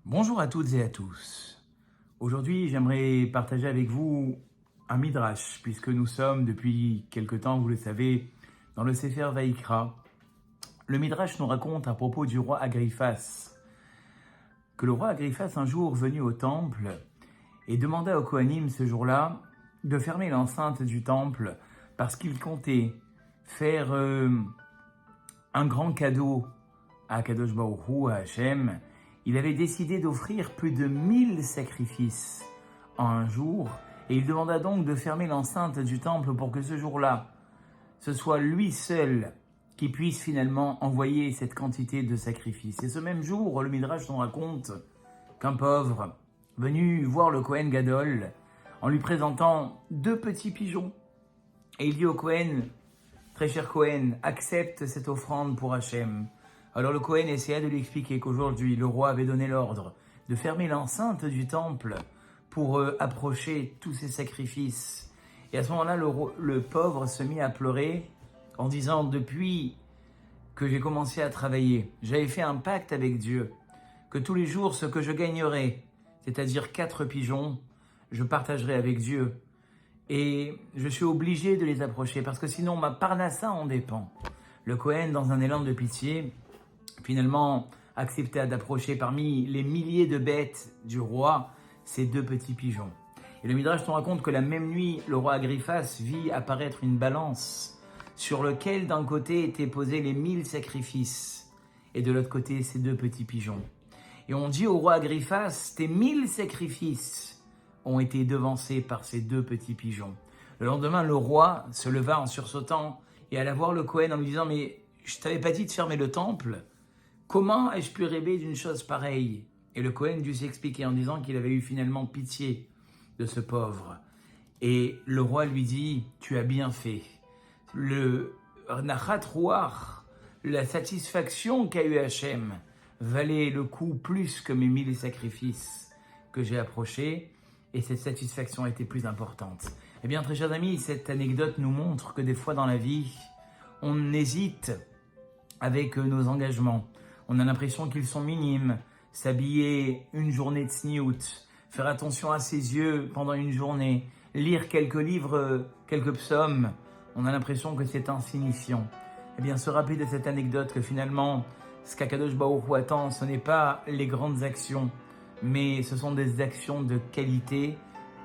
Bonjour à toutes et à tous. Aujourd'hui, j'aimerais partager avec vous un midrash, puisque nous sommes depuis quelque temps, vous le savez, dans le Sefer Vaïkra. Le midrash nous raconte à propos du roi Agriphas, que le roi Agriphas, un jour venu au temple, et demanda aux Kohanim ce jour-là de fermer l'enceinte du temple, parce qu'il comptait faire un grand cadeau à Kadosh Baruch Hu, à Hachem. Il avait décidé d'offrir plus de 1000 sacrifices en un jour, et il demanda donc de fermer l'enceinte du temple pour que ce jour-là, ce soit lui seul qui puisse finalement envoyer cette quantité de sacrifices. Et ce même jour, le Midrash nous raconte qu'un pauvre, venu voir le Kohen Gadol, en lui présentant 2 petits pigeons, et il dit au Kohen: très cher Kohen, accepte cette offrande pour Hachem. Alors le Kohen essaya de lui expliquer qu'aujourd'hui, le roi avait donné l'ordre de fermer l'enceinte du temple pour approcher tous ces sacrifices. Et à ce moment-là, le pauvre se mit à pleurer en disant: depuis que j'ai commencé à travailler, j'avais fait un pacte avec Dieu, que tous les jours, ce que je gagnerais, c'est-à-dire 4 pigeons, je partagerai avec Dieu. Et je suis obligé de les approcher parce que sinon ma parnassa en dépend. Le Kohen, dans un élan de pitié, finalement accepta d'approcher parmi les milliers de bêtes du roi ces 2 petits pigeons. Et le Midrash nous raconte que la même nuit, le roi Agriphas vit apparaître une balance sur laquelle d'un côté étaient posés les 1000 sacrifices et de l'autre côté ces 2 petits pigeons. Et on dit au roi Agriphas: tes 1000 sacrifices ont été devancés par ces 2 petits pigeons. Le lendemain, le roi se leva en sursautant et alla voir le Kohen en lui disant: mais je t'avais pas dit de fermer le temple? Comment ai-je pu rêver d'une chose pareille? Et le Kohen dut s'expliquer en disant qu'il avait eu finalement pitié de ce pauvre. Et le roi lui dit: tu as bien fait. Le nachat ruach, la satisfaction qu'a eu Hachem, valait le coup plus que mes 1000 sacrifices que j'ai approchés, et cette satisfaction était plus importante. Eh bien, très chers amis, cette anecdote nous montre que des fois dans la vie, on hésite avec nos engagements. On a l'impression qu'ils sont minimes. S'habiller une journée de sniout, faire attention à ses yeux pendant une journée, lire quelques livres, quelques psaumes, on a l'impression que c'est insignifiant. Eh bien, se rappeler de cette anecdote que finalement, ce qu'Akadosh Baruch Hu attend, ce n'est pas les grandes actions, mais ce sont des actions de qualité.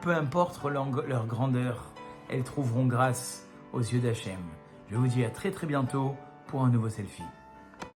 Peu importe leur grandeur, elles trouveront grâce aux yeux d'Hachem. Je vous dis à très très bientôt pour un nouveau selfie.